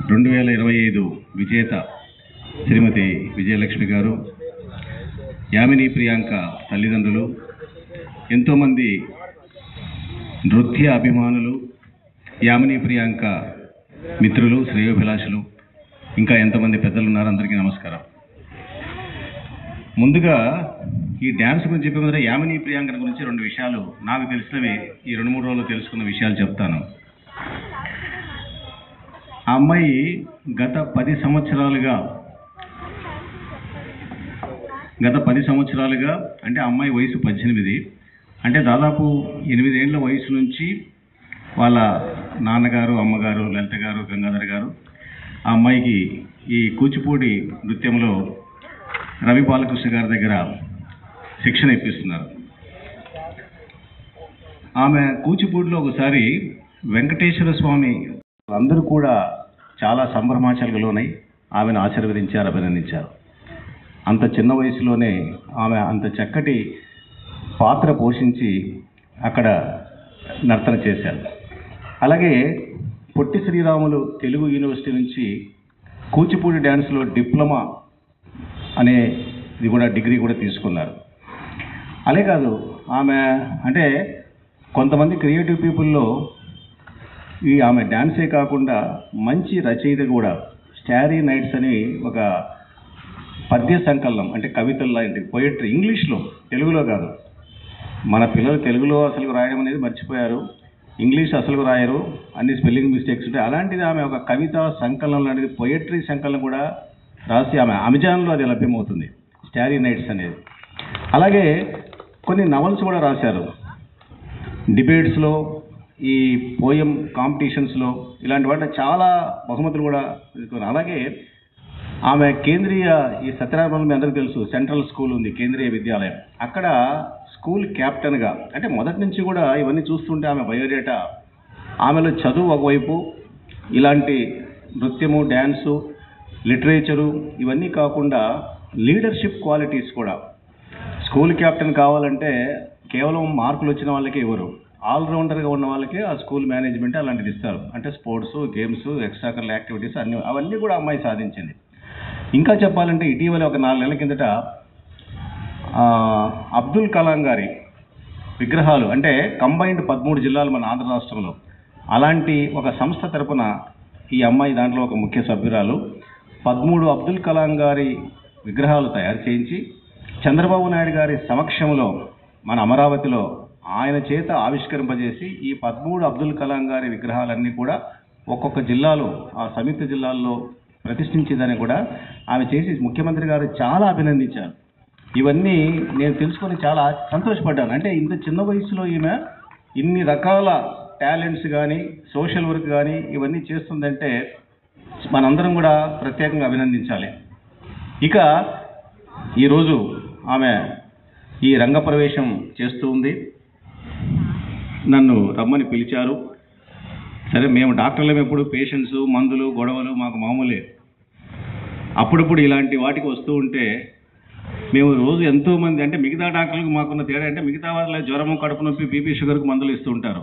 2025 విజేత శ్రీమతి విజయలక్ష్మి గారు, యామిని ప్రియాంక తల్లిదండ్రులు, ఎంతోమంది నృత్య అభిమానులు, యామిని ప్రియాంక మిత్రులు, శ్రేయోభిలాషులు, ఇంకా ఎంతమంది పెద్దలు ఉన్నారు, అందరికీ నమస్కారం. ముందుగా ఈ డ్యాన్స్ గురించి చెప్పే ముందర యామిని ప్రియాంక గురించి 2 విషయాలు నాకు తెలిసినవి ఈ 2-3 రోజులు తెలుసుకున్న విషయాలు చెప్తాను. ఆ అమ్మాయి గత 10 సంవత్సరాలుగా అంటే ఆ అమ్మాయి వయసు 18, అంటే దాదాపు 8 ఏళ్ల వయసు నుంచి వాళ్ళ నాన్నగారు, అమ్మగారు, లలిత గారు, గంగాధర్ గారు ఆ అమ్మాయికి ఈ కూచిపూడి నృత్యంలో రవి బాలకృష్ణ గారి దగ్గర శిక్షణ ఇప్పిస్తున్నారు. ఆమె కూచిపూడిలో ఒకసారి వెంకటేశ్వర స్వామి అందరూ కూడా చాలా సంభ్రమాచరణకు లోనై ఆమెను ఆశీర్వదించారు, అభినందించారు. అంత చిన్న వయసులోనే ఆమె అంత చక్కటి పాత్ర పోషించి అక్కడ నర్తన చేశారు. అలాగే పొట్టి శ్రీరాములు తెలుగు యూనివర్సిటీ నుంచి కూచిపూడి డ్యాన్స్లో డిప్లొమా అనేది కూడా డిగ్రీ కూడా తీసుకున్నారు. అలే కాదు, ఆమె అంటే కొంతమంది క్రియేటివ్ పీపుల్లో ఆమె డ్యాన్సే కాకుండా మంచి రచయిత కూడా. స్టారీ నైట్స్ అని ఒక పద్య సంకలనం, అంటే కవితలు లాంటి పోయిటరీ, ఇంగ్లీష్లో, తెలుగులో కాదు. మన పిల్లలు తెలుగులో అసలు రాయడం అనేది మర్చిపోయారు, ఇంగ్లీష్ అసలు రాయరు, అన్ని స్పెల్లింగ్ మిస్టేక్స్ ఉంటాయి. అలాంటిది ఆమె ఒక కవిత సంకలనం లాంటిది, పోయిటరీ సంకలనం కూడా రాసి ఆమె అమెజాన్లో అది లభ్యమవుతుంది, స్టారీ నైట్స్ అనేది. అలాగే కొన్ని నవల్స్ కూడా రాశారు, డిబేట్స్లో, ఈ పోయం కాంపిటీషన్స్లో, ఇలాంటి వాటిలో చాలా బహుమతులు కూడా తీసుకున్నారు. అలాగే ఆమె కేంద్రీయ, ఈ సత్యనారాయణ మీ అందరికీ తెలుసు, సెంట్రల్ స్కూల్ ఉంది, కేంద్రీయ విద్యాలయం, అక్కడ స్కూల్ క్యాప్టెన్గా, అంటే మొదటి నుంచి కూడా ఇవన్నీ చూస్తుంటే ఆమె బయోడేటా, ఆమెలో చదువు ఒకవైపు, ఇలాంటి నృత్యము, డ్యాన్సు, లిటరేచరు, ఇవన్నీ కాకుండా లీడర్షిప్ క్వాలిటీస్ కూడా. స్కూల్ క్యాప్టెన్ కావాలంటే కేవలం మార్కులు వచ్చిన వాళ్ళకే ఇవ్వరు, ఆల్రౌండర్గా ఉన్న వాళ్ళకే ఆ స్కూల్ మేనేజ్మెంట్ అలాంటిది ఇస్తారు. అంటే sports, games, extra curricular activities అవన్నీ కూడా అమ్మాయి సాధించింది. ఇంకా చెప్పాలంటే ఇటీవల ఒక 4 నెలల కిందట అబ్దుల్ కలాం గారి విగ్రహాలు, అంటే కంబైన్డ్ 13 జిల్లాలు మన ఆంధ్ర రాష్ట్రంలో, అలాంటి ఒక సంస్థ తరపున ఈ అమ్మాయి దాంట్లో ఒక ముఖ్య సభ్యురాలు. 13 అబ్దుల్ కలాం గారి విగ్రహాలు తయారు చేయించి చంద్రబాబు నాయుడు గారి సమక్షంలో మన అమరావతిలో ఆయన చేత ఆవిష్కరింపజేసి ఈ 13 అబ్దుల్ కలాం గారి విగ్రహాలన్నీ కూడా ఒక్కొక్క జిల్లాలో, ఆ సంయుక్త జిల్లాల్లో ప్రతిష్ఠించిందని కూడా ఆమె చేసి ముఖ్యమంత్రి గారు చాలా అభినందించారు. ఇవన్నీ నేను తెలుసుకొని చాలా సంతోషపడ్డాను. అంటే ఇంత చిన్న వయసులో ఈమె ఇన్ని రకాల టాలెంట్స్ కానీ, సోషల్ వర్క్ కానీ ఇవన్నీ చేస్తుందంటే మనందరం కూడా ప్రత్యేకంగా అభినందించాలి. ఇక ఈరోజు ఆమె ఈ రంగప్రవేశం చేస్తూ ఉంది. నన్ను రమ్మని పిలిచారు. సరే, మేము డాక్టర్లం, ఎప్పుడు పేషెంట్స్, మందులు, గొడవలు మాకు మామూలే. అప్పుడప్పుడు ఇలాంటి వాటికి వస్తూ ఉంటే మేము రోజు ఎంతోమంది, అంటే మిగతా డాక్టర్లకు మాకున్న తేడా అంటే మిగతా వాళ్ళ జ్వరము, కడుపు నొప్పి, బీపీ, షుగర్కు మందులు ఇస్తూ ఉంటారు.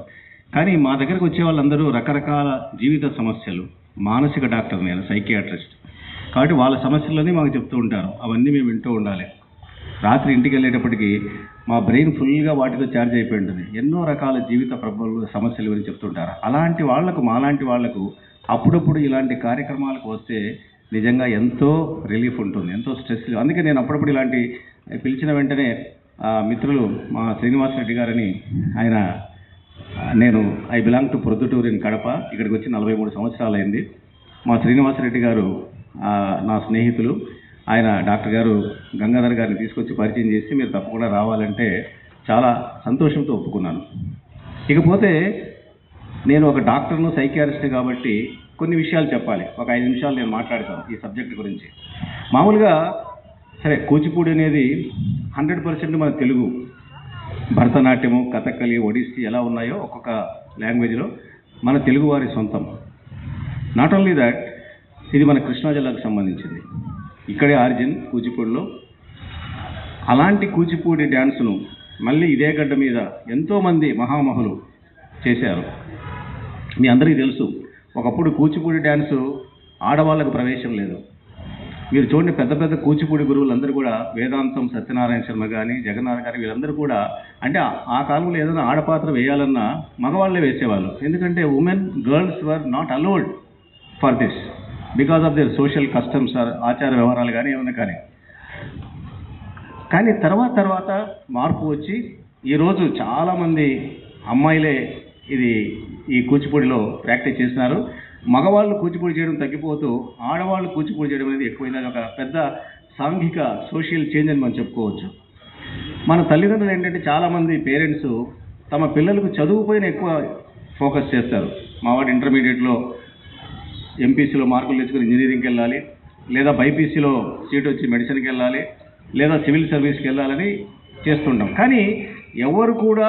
కానీ మా దగ్గరకు వచ్చే వాళ్ళందరూ రకరకాల జీవిత సమస్యలు, మానసిక డాక్టర్, నేను సైకియాట్రిస్ట్ కాబట్టి వాళ్ళ సమస్యలన్నీ మాకు చెప్తూ ఉంటారు. అవన్నీ మేము వింటూ ఉండాలి. రాత్రి ఇంటికి వెళ్ళేటప్పటికి మా బ్రెయిన్ ఫుల్గా వాటితో ఛార్జ్ అయిపోయి ఉంటుంది. ఎన్నో రకాల జీవిత సమస్యలు గురించి చెప్తుంటారు. అలాంటి వాళ్లకు, మాలాంటి వాళ్లకు అప్పుడప్పుడు ఇలాంటి కార్యక్రమాలకు వస్తే నిజంగా ఎంతో రిలీఫ్ ఉంటుంది, ఎంతో స్ట్రెస్. అందుకే నేను అప్పుడప్పుడు ఇలాంటి పిలిచిన వెంటనే మిత్రులు మా శ్రీనివాసరెడ్డి గారని, ఆయన, నేను I belong to Proddatur in Kadapa, ఇక్కడికి వచ్చి 43 సంవత్సరాలు అయింది. మా శ్రీనివాసరెడ్డి గారు నా స్నేహితులు. ఆయన డాక్టర్ గారు గంగాధర్ గారిని తీసుకొచ్చి పరిచయం చేసి మీరు తప్పకుండా రావాలంటే చాలా సంతోషంతో ఒప్పుకున్నాను. ఇకపోతే నేను ఒక డాక్టర్ను, సైకియాట్రిస్ట్ కాబట్టి కొన్ని విషయాలు చెప్పాలి. ఒక 5 నిమిషాలు నేను మాట్లాడతాను ఈ సబ్జెక్ట్ గురించి. మామూలుగా సరే, కూచిపూడి అనేది 100% మన తెలుగు, భరతనాట్యము, కథకళి, ఒడిస్సీ ఎలా ఉన్నాయో ఒక్కొక్క లాంగ్వేజ్లో మన తెలుగు వారి సొంతం. నాట్ ఓన్లీ దాట్, ఇది మన కృష్ణా జిల్లాకు సంబంధించింది, ఇక్కడే ఆరిజిన్ కూచిపూడిలో. అలాంటి కూచిపూడి డ్యాన్స్ను మళ్ళీ ఇదే గడ్డ మీద ఎంతోమంది మహామహులు చేశారు. మీ అందరికీ తెలుసు, ఒకప్పుడు కూచిపూడి డ్యాన్సు ఆడవాళ్ళకు ప్రవేశం లేదు. మీరు చూడండి, పెద్ద పెద్ద కూచిపూడి గురువులందరూ కూడా వేదాంతం సత్యనారాయణ శర్మ కానీ, జగన్నాథ్ గారు, వీళ్ళందరూ కూడా అంటే ఆ కాలంలో ఏదైనా ఆడపాత్ర వేయాలన్నా మగవాళ్ళే వేసేవాళ్ళు. ఎందుకంటే girls were not allowed for this because of their social customs ఆచార వ్యవహారాలు కానీ ఏమన్నా కానీ తర్వాత మార్పు వచ్చి ఈరోజు చాలామంది అమ్మాయిలే ఈ కూచిపూడిలో ప్రాక్టీస్ చేస్తున్నారు. మగవాళ్ళు కూచిపూడి చేయడం తగ్గిపోతూ ఆడవాళ్ళు కూచిపూడి చేయడం అనేది ఎక్కువైంది. ఒక పెద్ద సాంఘిక సోషల్ చేంజ్ అని మనం చెప్పుకోవచ్చు. మన తల్లిదండ్రులు ఏంటంటే చాలామంది పేరెంట్స్ తమ పిల్లలకు చదువుపైన ఎక్కువ ఫోకస్ చేస్తారు. మావాడు ఇంటర్మీడియట్లో ఎంపీసీలో మార్కులు తెచ్చుకుని ఇంజనీరింగ్కి వెళ్ళాలి, లేదా బైపీసీలో సీట్ వచ్చి మెడిసిన్కి వెళ్ళాలి, లేదా సివిల్ సర్వీస్కి వెళ్ళాలని చేస్తుంటాం. కానీ ఎవరు కూడా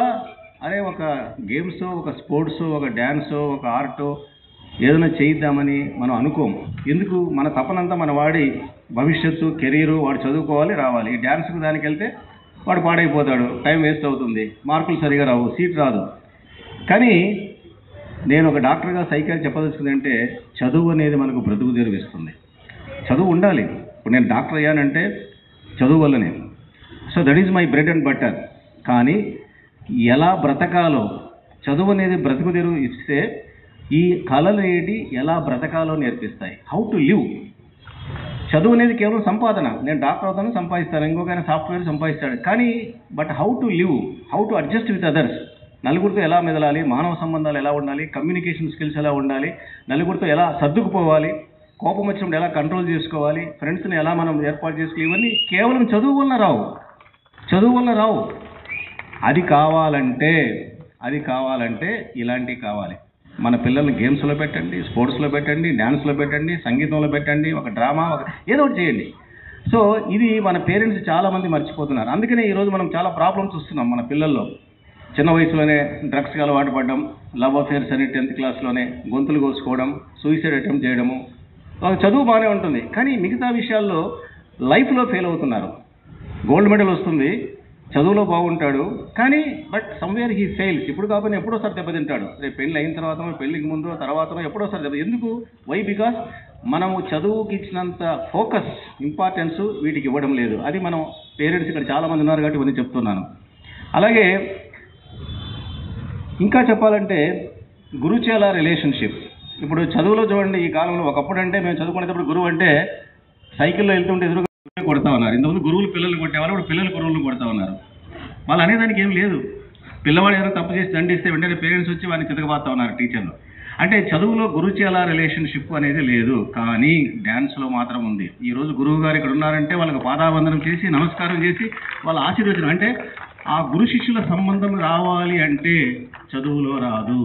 అదే ఒక గేమ్స్, ఒక స్పోర్ట్స్, ఒక డ్యాన్సో, ఒక ఆర్టో ఏదైనా చేయిద్దామని మనం అనుకోము. ఎందుకు? మన తపనంతా మన వాడి భవిష్యత్తు, కెరీరు, వాడు చదువుకోవాలి, రావాలి. ఈ డ్యాన్స్కి దానికి వెళ్తే వాడు పాడైపోతాడు, టైం వేస్ట్ అవుతుంది, మార్కులు సరిగా రావు, సీట్ రాదు. కానీ నేను ఒక డాక్టర్గా సైకాలజీ చెప్పదలుచుకుందంటే చదువు అనేది మనకు బ్రతుకు తెరువిస్తుంది. చదువు ఉండాలి. ఇప్పుడు నేను డాక్టర్ అయ్యానంటే చదువు వల్లనే. So that is my bread and butter. కానీ ఎలా బ్రతకాలో, చదువు అనేది బ్రతుకు తెరువు ఇస్తే ఈ కళలు ఏంటి, ఎలా బ్రతకాలో నేర్పిస్తాయి. How to live. చదువు అనేది కేవలం సంపాదన. నేను డాక్టర్ అవుతాను, సంపాదిస్తాను, ఇంకొక సాఫ్ట్వేర్ సంపాదిస్తాడు. కానీ but how to live, how to adjust with others. నలుగురితో ఎలా మెదలాలి, మానవ సంబంధాలు ఎలా ఉండాలి, కమ్యూనికేషన్ స్కిల్స్ ఎలా ఉండాలి, నలుగురితో ఎలా సర్దుకుపోవాలి, కోపం వచ్చినప్పుడు ఎలా కంట్రోల్ చేసుకోవాలి, ఫ్రెండ్స్ని ఎలా మనం ఏర్పాటు చేసుకోవాలి, ఇవన్నీ కేవలం చదువు వల్ల రావు. అది కావాలంటే ఇలాంటివి కావాలి. మన పిల్లల్ని గేమ్స్లో పెట్టండి, స్పోర్ట్స్లో పెట్టండి, డ్యాన్స్లో పెట్టండి, సంగీతంలో పెట్టండి, ఒక డ్రామా, ఏదో ఒకటి చేయండి. సో ఇది మన పేరెంట్స్ చాలామంది మర్చిపోతున్నారు. అందుకనే ఈరోజు మనం చాలా ప్రాబ్లమ్స్ వస్తున్నాం మన పిల్లల్లో. చిన్న వయసులోనే డ్రగ్స్కి అలవాటు పడడం, లవ్ అఫేర్స్ అని 10th క్లాస్లోనే గొంతులు కోసుకోవడం, సూసైడ్ అటెంప్ట్ చేయడము. చదువు బాగానే ఉంటుంది, కానీ మిగతా విషయాల్లో లైఫ్లో ఫెయిల్ అవుతున్నారు. గోల్డ్ మెడల్ వస్తుంది, చదువులో బాగుంటాడు, కానీ బట్ సమ్వేర్ హీ ఫెయిల్స్. ఇప్పుడు కాకపోతే ఎప్పుడోసారి దెబ్బతింటాడు. రేపు పెళ్ళి అయిన తర్వాతనో, పెళ్ళికి ముందు, తర్వాతనో ఎప్పుడోసారి దెబ్బ. ఎందుకు? వై? బికాస్ మనము చదువుకి ఇచ్చినంత ఫోకస్, ఇంపార్టెన్స్ వీటికి ఇవ్వడం లేదు. అది మనం పేరెంట్స్ ఇక్కడ చాలామంది ఉన్నారు కాబట్టి ఇవన్నీ చెప్తున్నాను. అలాగే ఇంకా చెప్పాలంటే గురుచేల రిలేషన్షిప్. ఇప్పుడు చదువులో చూడండి, ఈ కాలంలో ఒకప్పుడు అంటే మేము చదువుకునేటప్పుడు గురువు అంటే సైకిల్లో వెళ్తుంటే ఎదురుగా కొడతా ఉన్నారు. ఇంతకుముందు గురువులు పిల్లలు కొట్టేవాళ్ళు, ఇప్పుడు పిల్లలు గురువులు కొడతా ఉన్నారు. వాళ్ళు అనేదానికి ఏం లేదు. పిల్లవాడు ఏదైనా తప్పు చేసి దండిస్తే వెంటనే పేరెంట్స్ వచ్చి వాడిని చితకబాతా ఉన్నారు టీచర్లు. అంటే చదువులో గురుచేల రిలేషన్షిప్ అనేది లేదు, కానీ డ్యాన్స్లో మాత్రం ఉంది. ఈరోజు గురువు గారు ఇక్కడ ఉన్నారంటే వాళ్ళకి పాదావందనం చేసి, నమస్కారం చేసి, వాళ్ళ ఆశీర్వచనం. అంటే ఆ గురు శిష్యుల సంబంధం రావాలి అంటే చదువులో రాదు,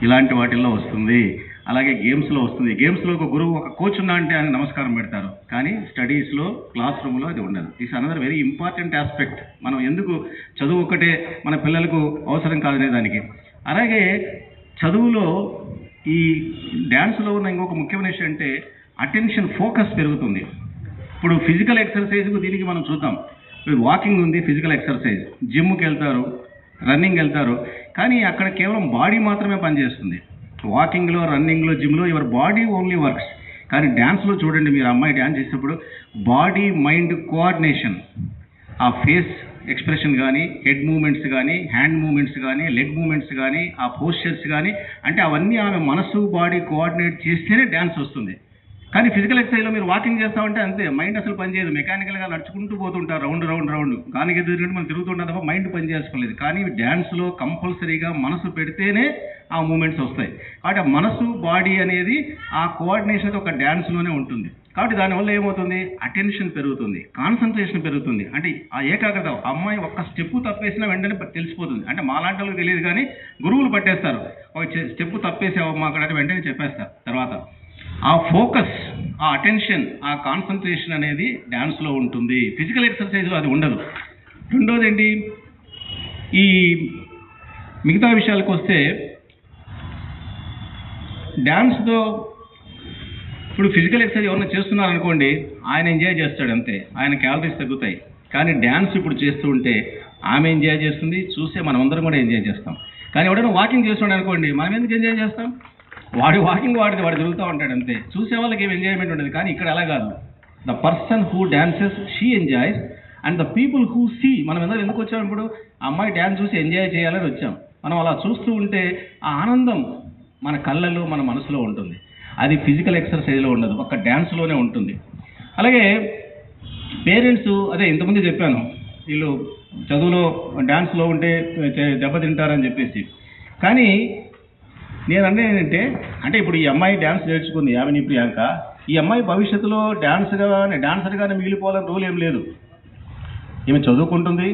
ఇలాంటి వాటిల్లో వస్తుంది. అలాగే గేమ్స్లో వస్తుంది. గేమ్స్లో ఒక గురువు, ఒక కోచ్ ఉన్నా అంటే ఆయన నమస్కారం పెడతారు, కానీ స్టడీస్లో, క్లాస్ రూమ్లో అది ఉండదు. It's another very important aspect. మనం ఎందుకు చదువు ఒకటే మన పిల్లలకు అవసరం కాదనే దానికి. అలాగే చదువులో ఈ డ్యాన్స్లో ఉన్న ఇంకొక ముఖ్యమైన విషయం అంటే అటెన్షన్, ఫోకస్ పెరుగుతుంది. ఇప్పుడు ఫిజికల్ ఎక్సర్సైజ్కు దీనికి మనం చూద్దాం. వాకింగ్ ఉంది, ఫిజికల్ ఎక్సర్సైజ్. జిమ్కి వెళ్తారు, రన్నింగ్ వెళ్తారు, కానీ అక్కడ కేవలం బాడీ మాత్రమే పనిచేస్తుంది. వాకింగ్లో, రన్నింగ్లో, జిమ్లో యువర్ బాడీ ఓన్లీ వర్క్స్. కానీ డ్యాన్స్లో చూడండి, మీరు అమ్మాయి డ్యాన్స్ చేసేటప్పుడు బాడీ మైండ్ కోఆర్డినేషన్, ఆ ఫేస్ ఎక్స్ప్రెషన్ కానీ, హెడ్ మూమెంట్స్ కానీ, హ్యాండ్ మూమెంట్స్ కానీ, లెగ్ మూమెంట్స్ కానీ, ఆ పోస్చర్స్ కానీ, అంటే అవన్నీ ఆమె మనసు, బాడీ కోఆర్డినేట్ చేస్తేనే డ్యాన్స్ వస్తుంది. కానీ ఫిజికల్ ఎక్సర్సైజ్లో మీరు వాకింగ్ చేస్తామంటే అంతే, మైండ్ అసలు పనిచేయదు. మెకానికల్గా నడుచుకుంటూ పోతుంటారు, రౌండ్ గానికి ఎదురుకుంటూ మనం తిరుగుతుంటాం తప్ప మైండ్ పనిచేసుకోలేదు. కానీ డ్యాన్స్లో కంపల్సరీగా మనసు పెడితేనే ఆ మూమెంట్స్ వస్తాయి. కాబట్టి ఆ మనసు, బాడీ అనేది ఆ కోఆర్డినేషన్ ఒక డ్యాన్స్లోనే ఉంటుంది. కాబట్టి దానివల్ల ఏమవుతుంది? అటెన్షన్ పెరుగుతుంది, కాన్సన్ట్రేషన్ పెరుగుతుంది. అంటే ఆ ఏకాగ్రత. అమ్మాయి ఒక్క స్టెప్పు తప్పేసినా వెంటనే తెలిసిపోతుంది. అంటే మాలాంటి వాళ్ళకి తెలియదు, కానీ గురువులు పట్టేస్తారు. ఒక స్టెప్పు తప్పేసావు అక్కడ వెంటనే చెప్పేస్తారు. తర్వాత ఆ ఫోకస్, ఆ అటెన్షన్, ఆ కాన్సన్ట్రేషన్ అనేది డ్యాన్స్లో ఉంటుంది. ఫిజికల్ ఎక్సర్సైజ్లో అది ఉండదు. రెండోది ఏంటి? ఈ మిగతా విషయాలకు వస్తే డ్యాన్స్తో ఇప్పుడు ఫిజికల్ ఎక్సర్సైజ్ ఎవరైనా చేస్తున్నారనుకోండి, ఆయన ఎంజాయ్ చేస్తాడు అంతే, ఆయన క్యాలరీస్ తగ్గుతాయి. కానీ డ్యాన్స్ ఇప్పుడు చేస్తూ ఉంటే ఆమె ఎంజాయ్ చేస్తుంది, చూసే మనం అందరం కూడా ఎంజాయ్ చేస్తాం. కానీ ఎవడైనా వాకింగ్ చేస్తున్నాడు అనుకోండి, మనం ఎందుకు ఎంజాయ్ చేస్తాం? వాడి వాకింగ్ వాడిది వాడు తిరుగుతూ ఉంటాడు అంతే. చూసే వాళ్ళకి ఏం ఎంజాయ్మెంట్ ఉండదు. కానీ ఇక్కడ అలా కాదు. The person who dances she enjoys and the people who see. మనం ఎందుకు వచ్చాం ఇప్పుడు? ఆ అమ్మాయి డ్యాన్స్ చూసి ఎంజాయ్ చేయాలని వచ్చాం. మనం అలా చూస్తూ ఉంటే ఆ ఆనందం మన కళ్ళలో మన మనసులో ఉంటుంది. అది ఫిజికల్ ఎక్సర్సైజ్లో ఉండదు, ఒక్క డ్యాన్స్లోనే ఉంటుంది. అలాగే పేరెంట్స్, అదే ఇంతకుముందు చెప్పాను, వీళ్ళు చదువులో డ్యాన్స్లో ఉంటే దెబ్బతింటారని చెప్పేసి. కానీ నేను ఏంటంటే, అంటే ఇప్పుడు ఈ అమ్మాయి డ్యాన్స్ నేర్చుకుంది, యామిని ప్రియాంక. ఈ అమ్మాయి భవిష్యత్తులో డాన్సర్గానే మిగిలిపోవాలని రూల్ ఏం లేదు. ఈమె చదువుకుంటుంది,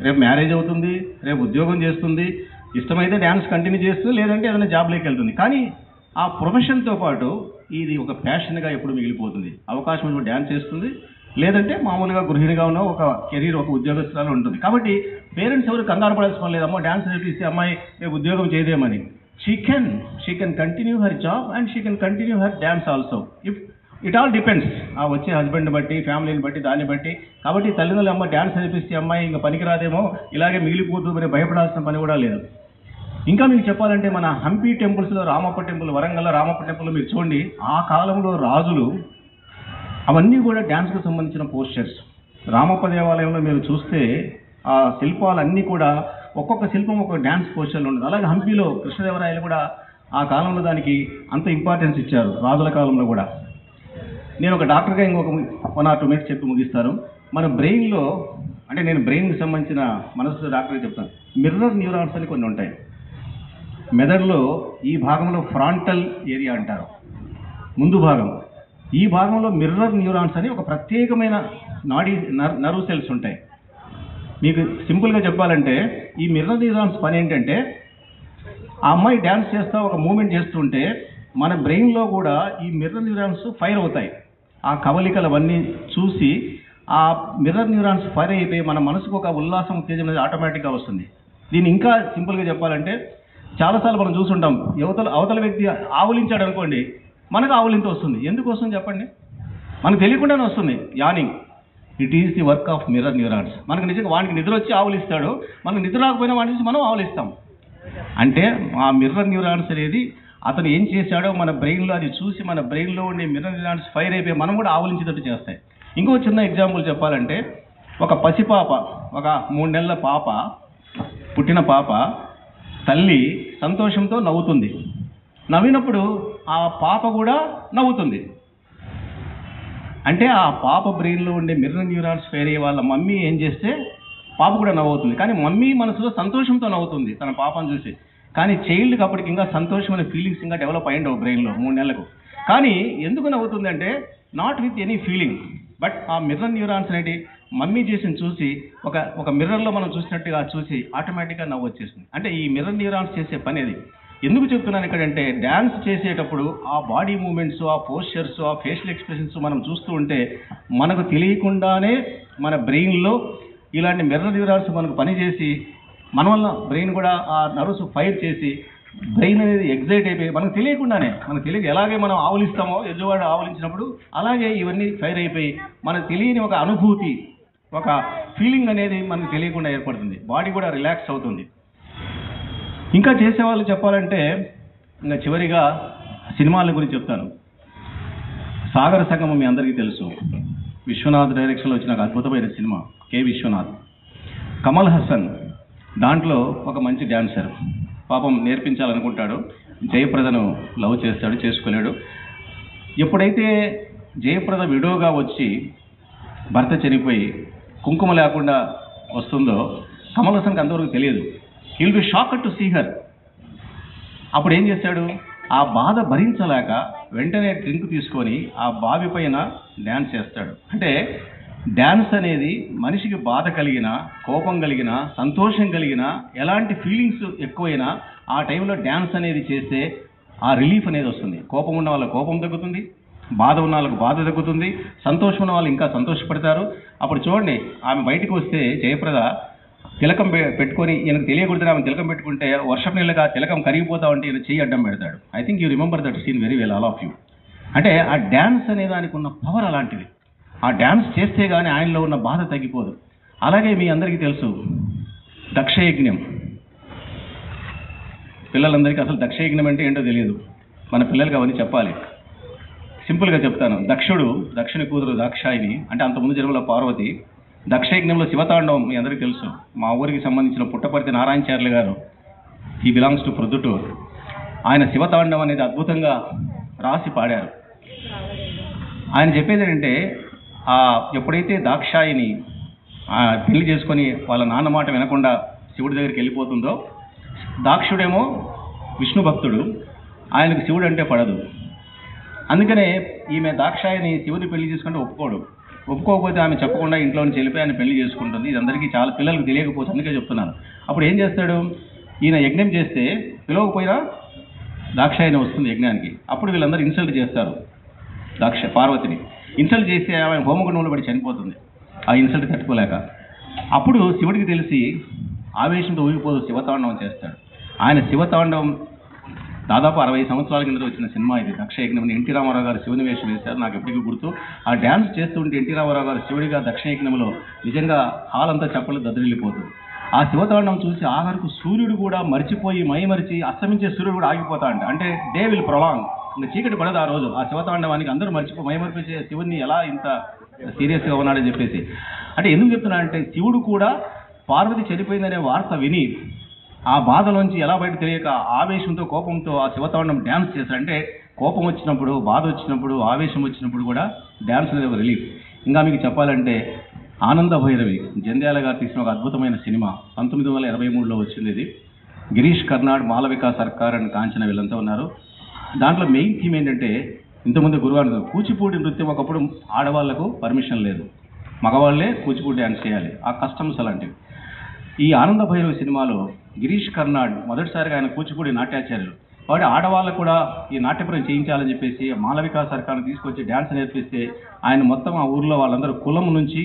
రేపు మ్యారేజ్ అవుతుంది, రేపు ఉద్యోగం చేస్తుంది, ఇష్టమైతే డ్యాన్స్ కంటిన్యూ చేస్తుంది, లేదంటే ఏదైనా జాబ్లోకి వెళ్తుంది. కానీ ఆ ప్రొఫెషన్తో పాటు ఇది ఒక ప్యాషన్గా ఎప్పుడు మిగిలిపోతుంది. అవకాశం ఇప్పుడు డ్యాన్స్ చేస్తుంది, లేదంటే మామూలుగా గృహిణిగా ఉన్న ఒక కెరీర్, ఒక ఉద్యోగస్తురాలు ఉంటుంది. కాబట్టి పేరెంట్స్ ఎవరు కంగారు పడాల్సిన పని లేదు. అమ్మ డ్యాన్స్ నేర్పిస్తే అమ్మాయి రేపు ఉద్యోగం చేయదేమని. She can continue her job and she can continue her dance also. If it all depends ఆ వచ్చే హస్బెండ్ని బట్టి, ఫ్యామిలీని బట్టి, దాన్ని బట్టి. కాబట్టి తల్లిదండ్రులు అమ్మ డ్యాన్స్ నేర్పిస్తే అమ్మాయి ఇంకా పనికిరాదేమో, ఇలాగే మిగిలిపోతూ మరి భయపడాల్సిన పని కూడా లేదు. ఇంకా మీకు చెప్పాలంటే మన హంపి టెంపుల్స్లో, రామప్ప టెంపుల్, వరంగల్లో రామప్ప టెంపుల్ మీరు చూడండి. ఆ కాలంలో రాజులు అవన్నీ కూడా డ్యాన్స్కి సంబంధించిన పోస్చర్స్. రామప్ప దేవాలయంలో మీరు చూస్తే ఆ శిల్పాలన్నీ కూడా ఒక్కొక్క శిల్పం ఒక డ్యాన్స్ పోస్చర్లు ఉంటుంది. అలాగే హంపిలో కృష్ణదేవరాయలు కూడా ఆ కాలంలో దానికి అంత ఇంపార్టెన్స్ ఇచ్చారు, రాజుల కాలంలో కూడా. నేను ఒక డాక్టర్గా ఇంకొక 1 or 2 minutes చెప్పి ముగిస్తాను. మన బ్రెయిన్లో, అంటే నేను బ్రెయిన్కి సంబంధించిన మనసు డాక్టర్గా చెప్తాను, మిర్రర్ న్యూరాన్స్ అని కొన్ని ఉంటాయి మెదడులో. ఈ భాగంలో ఫ్రాంటల్ ఏరియా అంటారు, ముందు భాగం. ఈ భాగంలో మిర్రర్ న్యూరాన్స్ అని ఒక ప్రత్యేకమైన నర్వ్ సెల్స్ ఉంటాయి. మీకు సింపుల్గా చెప్పాలంటే ఈ మిర్రర్ న్యూరాన్స్ పని ఏంటంటే, ఆ అమ్మాయి డ్యాన్స్ చేస్తూ ఒక మూమెంట్ చేస్తుంటే మన బ్రెయిన్లో కూడా ఈ మిర్రర్ న్యూరాన్స్ ఫైర్ అవుతాయి. ఆ కవలికలు అవన్నీ చూసి ఆ మిర్రర్ న్యూరాన్స్ ఫైర్ అయిపోయి మన మనసుకు ఒక ఉల్లాసం, ఉత్తేజం అనేది ఆటోమేటిక్గా వస్తుంది. దీన్ని ఇంకా సింపుల్గా చెప్పాలంటే, చాలాసార్లు మనం చూసుంటాం, అవతల వ్యక్తి ఆవులించాడు అనుకోండి, మనకు ఆవులింత వస్తుంది. ఎందుకు వస్తుంది చెప్పండి? మనకు తెలియకుండానే వస్తుంది, yawning. It is the work of mirror neurons. మనకు నిజంగా వాడికి నిద్ర వచ్చి ఆవులిస్తాడు, మనకు నిద్ర రాకపోయినా వాడిని చూసి మనం ఆవులిస్తాం. అంటే ఆ మిర్రర్ న్యూరాన్స్ అనేది అతను ఏం చేశాడో మన బ్రెయిన్లో అది చూసి మన బ్రెయిన్లో ఉండే మిర్రర్ న్యూరాన్స్ ఫైర్ అయిపోయి మనం కూడా ఆవులించేటట్టు చేస్తాయి. ఇంకో చిన్న ఎగ్జాంపుల్ చెప్పాలంటే, ఒక పసిపాప, ఒక 3 నెలల పాప, పుట్టిన పాప తల్లి సంతోషంతో నవ్వుతుంది. నవ్వినప్పుడు ఆ పాప కూడా నవ్వుతుంది. అంటే ఆ పాప బ్రెయిన్లో ఉండే మిర్రర్ న్యూరాన్స్ ఫైర్ అయ్యే వాళ్ళ మమ్మీ ఏం చేస్తే పాప కూడా నవ్వుతుంది. కానీ మమ్మీ మనసులో సంతోషంతో నవ్వుతుంది తన పాపను చూసి. కానీ చైల్డ్కి అప్పటికి ఇంకా సంతోషమైన ఫీలింగ్స్ ఇంకా డెవలప్ అయ్యిండవు బ్రెయిన్లో 3 నెలలకు. కానీ ఎందుకు నవ్వుతుంది అంటే, not with any feeling, but ఆ మిర్రర్ న్యూరాన్స్ అనేవి మమ్మీ చేసిన చూసి ఒక మిర్రర్లో మనం చూసినట్టుగా చూసి ఆటోమేటిక్గా నవ్వు వచ్చేసింది. అంటే ఈ మిర్రర్ న్యూరాన్స్ చేసే పని అది. ఎందుకు చెప్తున్నాను ఇక్కడంటే, డ్యాన్స్ చేసేటప్పుడు ఆ బాడీ మూమెంట్స్, ఆ పోస్చర్స్, ఆ ఫేషియల్ ఎక్స్ప్రెషన్స్ మనం చూస్తూ ఉంటే మనకు తెలియకుండానే మన బ్రెయిన్లో ఇలాంటి మిర్రర్ న్యూరాన్స్ మనకు పనిచేసి మన వల్ల బ్రెయిన్ కూడా ఆ నర్వ్స్ ఫైర్ చేసి బ్రెయిన్ అనేది ఎగ్జైట్ అయిపోయి మనకు తెలియకుండానే, మనకు తెలియక ఎలాగే మనం ఆవులిస్తామో ఎదురువాడు ఆవులించినప్పుడు, అలాగే ఇవన్నీ ఫైర్ అయిపోయి మనకు తెలియని ఒక అనుభూతి, ఒక ఫీలింగ్ అనేది మనకు తెలియకుండా ఏర్పడుతుంది. బాడీ కూడా రిలాక్స్ అవుతుంది. ఇంకా చేసేవాళ్ళు చెప్పాలంటే, ఇంకా చివరిగా సినిమాల గురించి చెప్తాను. సాగర సంగమం మీ అందరికీ తెలుసు. విశ్వనాథ్ డైరెక్షన్లో వచ్చిన ఒక అద్భుతమైన సినిమా, కె విశ్వనాథ్. కమల్ హాసన్ దాంట్లో ఒక మంచి డ్యాన్సర్. పాపం నేర్పించాలనుకుంటాడు, జయప్రదను లవ్ చేస్తాడు, చేసుకోలేడు. ఎప్పుడైతే జయప్రద విడోగా వచ్చి భర్త చనిపోయి కుంకుమ లేకుండా వస్తుందో కమల్ హాసన్కి అంతవరకు తెలియదు. He will be shocked to see her. అప్పుడు ఏం చేశాడు, ఆ బాధ భరించలేక వెంటనే డ్రింక్ తీసుకొని ఆ బావి పైన డ్యాన్స్ చేస్తాడు. అంటే డ్యాన్స్ అనేది మనిషికి బాధ కలిగినా, కోపం కలిగినా, సంతోషం కలిగినా, ఎలాంటి ఫీలింగ్స్ ఎక్కువైనా ఆ టైంలో డ్యాన్స్ అనేది చేస్తే ఆ రిలీఫ్ అనేది వస్తుంది. కోపం ఉన్న వాళ్ళ కోపం తగ్గుతుంది, బాధ ఉన్న వాళ్ళకు బాధ తగ్గుతుంది, సంతోషం ఉన్న వాళ్ళు ఇంకా సంతోషపడతారు. అప్పుడు చూడండి, ఆమె బయటకు వస్తే జయప్రద తిలకం పెట్టుకొని, ఈయనకు తెలియకూడదు ఆమె తిలకం పెట్టుకుంటే వర్షం నీళ్ళగా తిలకం కరిగిపోతా ఉంటే ఈయన చెయ్యి అడ్డం పెడతాడు. I think you remember that scene very well, all of you. అంటే ఆ డ్యాన్స్ అనే దానికి ఉన్న పవర్ అలాంటిది. ఆ డ్యాన్స్ చేస్తే కానీ ఆయనలో ఉన్న బాధ తగ్గిపోదు. అలాగే మీ అందరికీ తెలుసు దక్షయజ్ఞం. పిల్లలందరికీ అసలు దక్షయజ్ఞం అంటే ఏంటో తెలియదు. మన పిల్లలకి అవన్నీ చెప్పాలి. సింపుల్గా చెప్తాను. దక్షుని కూతురు దాక్షాయిని, అంటే అంతకుముందు జన్మలో పార్వతి. దక్షయజ్ఞంలో శివతాండవం మీ అందరికీ తెలుసు. మా ఊరికి సంబంధించిన పుట్టపర్తి నారాయణచార్యులు గారు, ఈ బిలాంగ్స్ టు ప్రొద్దుటూరు, ఆయన శివతాండవం అనేది అద్భుతంగా రాసి పాడారు. ఆయన చెప్పేది ఏంటంటే, ఎప్పుడైతే దాక్షాయిని పెళ్లి చేసుకొని వాళ్ళ నాన్న మాట వినకుండా శివుడి దగ్గరికి వెళ్ళిపోతుందో, దాక్షుడేమో విష్ణు భక్తుడు, ఆయనకు శివుడు అంటే పడదు. అందుకనే ఈమె దాక్షాయిని శివుని పెళ్లి చేసుకుంటే ఒప్పుకోకపోతే ఆమె చెప్పకుండా ఇంట్లో నుంచి వెళ్ళిపోయి ఆయన పెళ్లి చేసుకుంటుంది. ఇది అందరికీ చాలా పిల్లలకు తెలియకపోతే అందుకే చెప్తున్నాను. అప్పుడు ఏం చేస్తాడు, ఈయన యజ్ఞం చేస్తే పిలవకపోయినా దాక్షాయిని వస్తుంది యజ్ఞానికి. అప్పుడు వీళ్ళందరూ ఇన్సల్ట్ చేస్తారు పార్వతిని. ఇన్సల్ట్ చేస్తే ఆమె హోమగుండంలో పడి చనిపోతుంది, ఆ ఇన్సల్ట్ తట్టుకోలేక. అప్పుడు శివుడికి తెలిసి ఆవేశంతో ఊగిపోదు, శివతాండవం చేస్తాడు. ఆయన శివతాండవం దాదాపు 60 సంవత్సరాల కింద వచ్చిన సినిమా ఇది, దక్షయజ్ఞం. ఎన్టీ రామారావు గారు శివుని వేషం వేశారు, నాకు ఎప్పటికీ గుర్తు. ఆ డ్యాన్స్ చేస్తుంటే ఎన్టీ రామారావు గారు శివుడిగా దక్షయజ్ఞంలో నిజంగా హాల్ అంతా చెప్పలు దద్దరిల్లిపోతుంది. ఆ శివతాండవం చూసి ఆఖరికి సూర్యుడు కూడా మరిచిపోయి మైమరిచి అస్తమించే సూర్యుడు కూడా ఆగిపోతా అంటే డే విల్ ప్రొలాంగ్, ఇంకా చీకటి పడదు ఆ రోజు. ఆ శివతాండవానికి అందరూ మైమరిపించే శివుడిని ఎలా ఇంత సీరియస్గా ఉన్నాడని చెప్పేసి. అంటే ఎందుకు చెప్తున్నా అంటే, శివుడు కూడా పార్వతి చనిపోయిందనే వార్త విని ఆ బాధలోంచి ఎలా బయట తెలియక ఆవేశంతో కోపంతో ఆ శివతాండం డ్యాన్స్ చేశాడు. అంటే కోపం వచ్చినప్పుడు, బాధ వచ్చినప్పుడు, ఆవేశం వచ్చినప్పుడు కూడా డ్యాన్స్ అనేది ఒక రిలీఫ్. ఇంకా మీకు చెప్పాలంటే ఆనంద భైరవి జంధ్యాల గారు తీసిన ఒక అద్భుతమైన సినిమా, 1923లో వచ్చింది ఇది. గిరీష్ కర్నాడ్, మాలవిక సర్కార్ అండ్ కాంచన వీళ్ళంతా ఉన్నారు. దాంట్లో మెయిన్ థీమ్ ఏంటంటే, ఇంతకుముందు గురువారు కూచిపూడి నృత్యం ఒకప్పుడు ఆడవాళ్లకు పర్మిషన్ లేదు, మగవాళ్లే కూచిపూడి డ్యాన్స్ చేయాలి, ఆ కస్టమ్స్ అలాంటివి. ఈ ఆనంద భైరవి సినిమాలో గిరీష్ కర్నాడ్ మొదటిసారిగా ఆయన కూచిపూడి నాట్యాచార్యులు, కాబట్టి ఆడవాళ్ళకు కూడా ఈ నాట్యపురం చేయించాలని చెప్పేసి మాలవికా సర్కార్ను తీసుకొచ్చి డ్యాన్స్ నేర్పిస్తే ఆయన మొత్తం ఆ ఊరిలో వాళ్ళందరూ కులం నుంచి,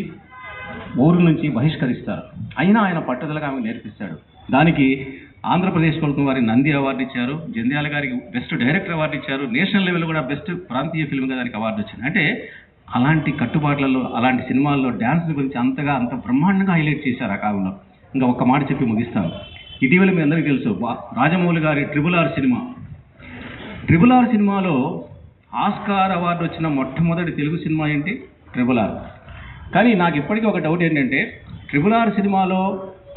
ఊరు నుంచి బహిష్కరిస్తారు. అయినా ఆయన పట్టుదలగా ఆమె నేర్పిస్తాడు. దానికి ఆంధ్రప్రదేశ్ ప్రభుత్వం వారి నంది అవార్డు ఇచ్చారు, జంధ్యాల గారికి బెస్ట్ డైరెక్టర్ అవార్డు ఇచ్చారు, నేషనల్ లెవెల్ కూడా బెస్ట్ ప్రాంతీయ ఫిల్మ్గా దానికి అవార్డు వచ్చింది. అంటే అలాంటి కట్టుబాట్లలో, అలాంటి సినిమాల్లో డ్యాన్స్ గురించి అంత బ్రహ్మాండంగా హైలైట్ చేశారు ఆ కాలంలో. ఇంకా ఒక్క మాట చెప్పి ముగిస్తాను. ఇటీవల మీ అందరికీ తెలుసు, రాజమౌళి గారి ట్రిపుల్ ఆర్ సినిమాలో ఆస్కార్ అవార్డు వచ్చిన మొట్టమొదటి తెలుగు సినిమా ఏంటి? Triple R. కానీ నాకు ఇప్పటికీ ఒక డౌట్ ఏంటంటే, ట్రిపుల్ ఆర్ సినిమాలో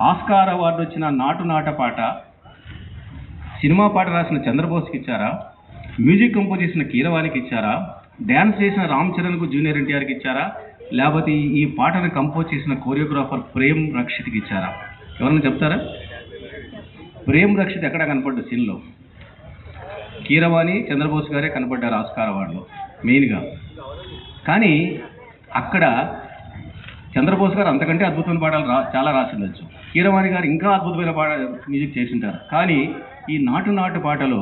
ఆస్కార్ అవార్డు వచ్చిన నాట పాట సినిమా పాట రాసిన చంద్రబోస్కి ఇచ్చారా, మ్యూజిక్ కంపోజ్ చేసిన కీరవాణికి ఇచ్చారా, డ్యాన్స్ చేసిన రామ్ చరణ్కు జూనియర్ ఎన్టీఆర్కి ఇచ్చారా, లేకపోతే ఈ పాటను కంపోజ్ చేసిన కోరియోగ్రాఫర్ ప్రేమ్ రక్షిత్కి ఇచ్చారా? ఎవరైనా చెప్తారా? ప్రేమ్ రక్షిత్ ఎక్కడ కనపడ్డు సీన్లో? కీరవాణి, చంద్రబోస్ గారే కనపడ్డారు ఆస్కార్ అవార్డులో మెయిన్గా. కానీ అక్కడ చంద్రబోస్ గారు అంతకంటే అద్భుతమైన పాటలు చాలా రాసిండొచ్చు, కీరవాణి గారు ఇంకా అద్భుతమైన మ్యూజిక్ చేసింటారు. కానీ ఈ నాటు పాటలో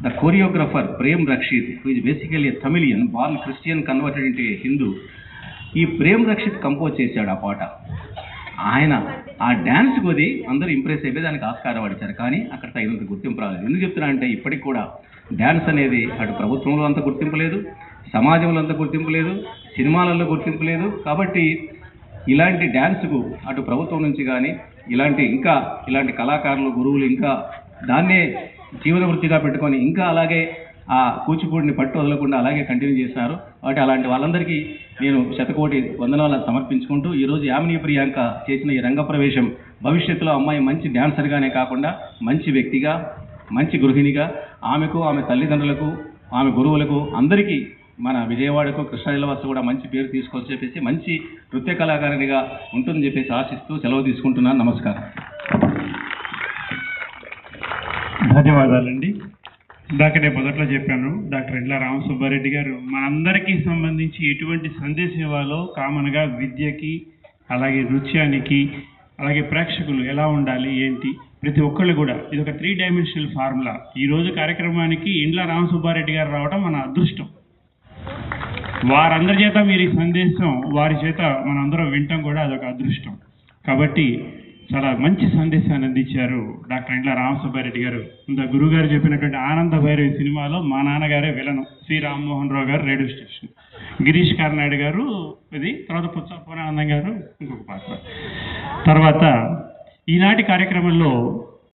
the choreographer Prem Rakshit, who is basically Tamilian, born Christian, converted into Hindu, ఈ ప్రేమ్ రక్షిత్ కంపోజ్ చేశాడు ఆ పాట. ఆయన ఆ డ్యాన్స్ కొది అందరూ ఇంప్రెస్ అయిపోయి దానికి ఆస్కార్ అవార్డు ఇచ్చారు. కానీ అక్కడ తగినంత గుర్తింపు రాలేదు. ఎందుకు చెప్తున్నా అంటే, ఇప్పటికి కూడా డ్యాన్స్ అనేది అటు ప్రభుత్వంలో అంత గుర్తింపు లేదు, సమాజంలో అంత గుర్తింపు లేదు, సినిమాలలో గుర్తింపు లేదు. కాబట్టి ఇలాంటి డ్యాన్స్కు అటు ప్రభుత్వం నుంచి కానీ ఇలాంటి కళాకారులు, గురువులు ఇంకా దాన్నే జీవన వృత్తిగా పెట్టుకొని ఇంకా అలాగే ఆ కూచిపూడిని పట్టు వదలకుండా అలాగే కంటిన్యూ చేస్తున్నారు. కాబట్టి అలాంటి వాళ్ళందరికీ నేను శతకోటి వందనాలు సమర్పించుకుంటూ, ఈరోజు యామిని ప్రియాంక చేసిన ఈ రంగప్రవేశం భవిష్యత్తులో అమ్మాయి మంచి డ్యాన్సర్గానే కాకుండా మంచి వ్యక్తిగా, మంచి గృహిణిగా, ఆమెకు, ఆమె తల్లిదండ్రులకు, ఆమె గురువులకు, అందరికీ మన విజయవాడకు, కృష్ణా జిల్లా వాసు కూడా మంచి పేరు తీసుకొచ్చి చెప్పేసి మంచి నృత్య కళాకారిణిగా ఉంటుందని చెప్పేసి ఆశిస్తూ సెలవు తీసుకుంటున్నాను. నమస్కారం. ధన్యవాదాలండి. ఇందాకనే మొదట్లో చెప్పాను, డాక్టర్ ఇండ్ల రామసుబ్బారెడ్డి గారు మనందరికీ సంబంధించి ఎటువంటి సందేశం ఇవ్వాలో కామన్గా విద్యకి, అలాగే నృత్యానికి, అలాగే ప్రేక్షకులు ఎలా ఉండాలి ఏంటి, ప్రతి ఒక్కళ్ళు కూడా ఇది ఒక 3 డైమెన్షనల్ ఫార్ములా. ఈరోజు కార్యక్రమానికి ఇండ్ల రామసుబ్బారెడ్డి గారు రావడం మన అదృష్టం. వారందరి చేత మీరు ఈ సందేశం వారి చేత మనందరం వింటాం కూడా అదొక అదృష్టం. కాబట్టి చాలా మంచి సందేశాన్ని అందించారు డాక్టర్ ఇండ్ల రామసుబ్బారెడ్డి గారు. ఇంత గురువు గారు చెప్పినటువంటి ఆనంద భైరవి సినిమాలో మా నాన్నగారే విలను, శ్రీ రామ్మోహన్ రావు గారు రేడియో స్టేషన్, గిరీష్ కార్నాడ్ గారు ఇది, తర్వాత పుచ్చప్పనానందం గారు ఇంకొక పాత్ర. తర్వాత ఈనాటి కార్యక్రమంలో